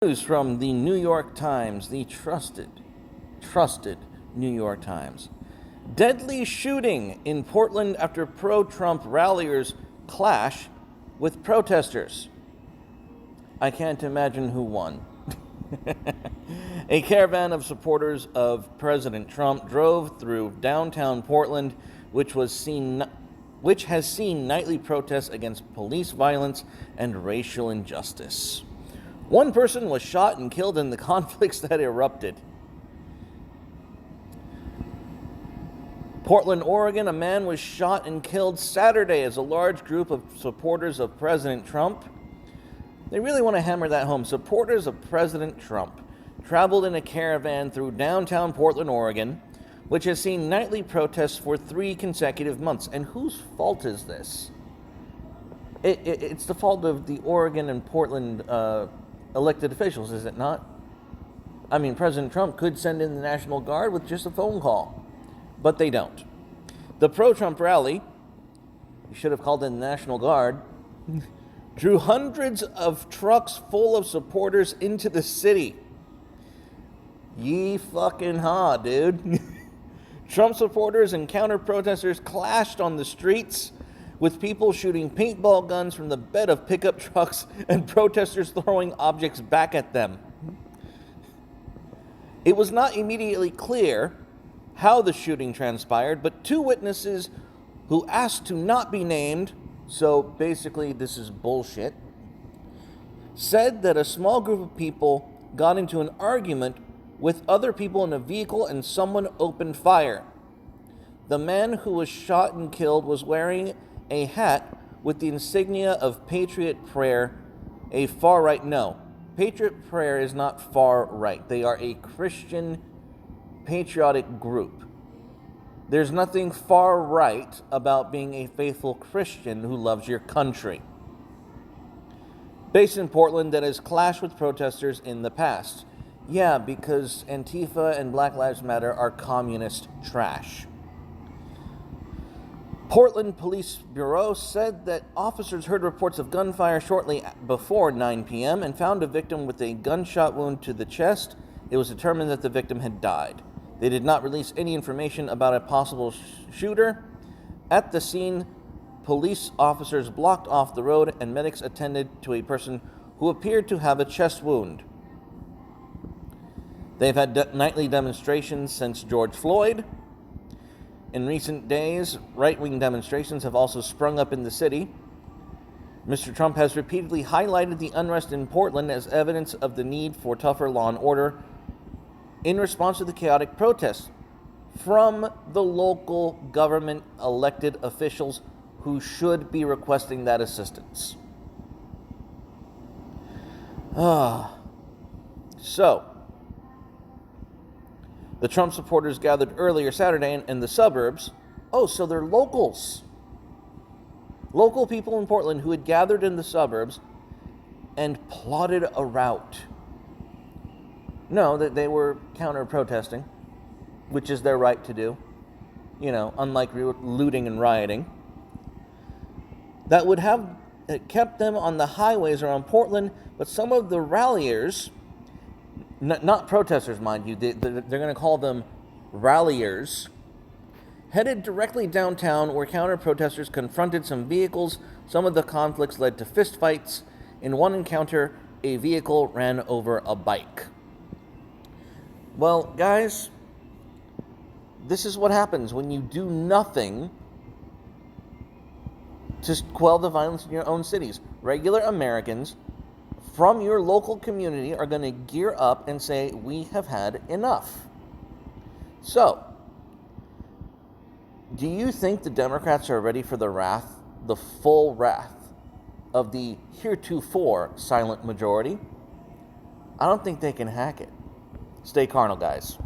News from the New York Times, the trusted New York Times. Deadly shooting in Portland after pro-Trump ralliers clash with protesters. I can't imagine who won. A caravan of supporters of President Trump drove through downtown Portland, which has seen nightly protests against police violence and racial injustice. One person was shot and killed in the conflicts that erupted. Portland, Oregon, a man was shot and killed Saturday as a large group of supporters of President Trump. They really want to hammer that home. Supporters of President Trump traveled in a caravan through downtown Portland, Oregon, which has seen nightly protests for 3 consecutive months. And whose fault is this? It's the fault of the Oregon and Portland elected officials, is it not? I mean, President Trump could send in the National Guard with just a phone call, but they don't. The pro-Trump rally, you should have called in the National Guard, drew hundreds of trucks full of supporters into the city. Yee fucking ha, dude. Trump supporters and counter-protesters clashed on the streets, with people shooting paintball guns from the bed of pickup trucks and protesters throwing objects back at them. It was not immediately clear how the shooting transpired, but 2 witnesses who asked to not be named, so basically this is bullshit, said that a small group of people got into an argument with other people in a vehicle and someone opened fire. The man who was shot and killed was wearing a hat with the insignia of Patriot Prayer, a far-right. No, Patriot Prayer is not far-right. They are a Christian patriotic group. There's nothing far-right about being a faithful Christian who loves your country. Based in Portland, that has clashed with protesters in the past. Yeah, because Antifa and Black Lives Matter are communist trash. Portland Police Bureau said that officers heard reports of gunfire shortly before 9 p.m. and found a victim with a gunshot wound to the chest. It was determined that the victim had died. They did not release any information about a possible shooter. At the scene, police officers blocked off the road and medics attended to a person who appeared to have a chest wound. They've had nightly demonstrations since George Floyd. In recent days, right-wing demonstrations have also sprung up in the city. Mr. Trump has repeatedly highlighted the unrest in Portland as evidence of the need for tougher law and order in response to the chaotic protests from the local government elected officials who should be requesting that assistance. So, the Trump supporters gathered earlier Saturday in the suburbs. Oh, so they're locals. Local people in Portland who had gathered in the suburbs and plotted a rout. No, that they were counter-protesting, which is their right to do. You know, unlike looting and rioting. That would have kept them on the highways around Portland, but some of the ralliers, not protesters, mind you, they're going to call them ralliers, headed directly downtown where counter-protesters confronted some vehicles. Some of the conflicts led to fistfights. In one encounter, a vehicle ran over a bike. Well, guys, this is what happens when you do nothing to quell the violence in your own cities. Regular Americans from your local community are going to gear up and say, we have had enough. So, do you think the Democrats are ready for the wrath, the full wrath of the heretofore silent majority? I don't think they can hack it. Stay carnal, guys.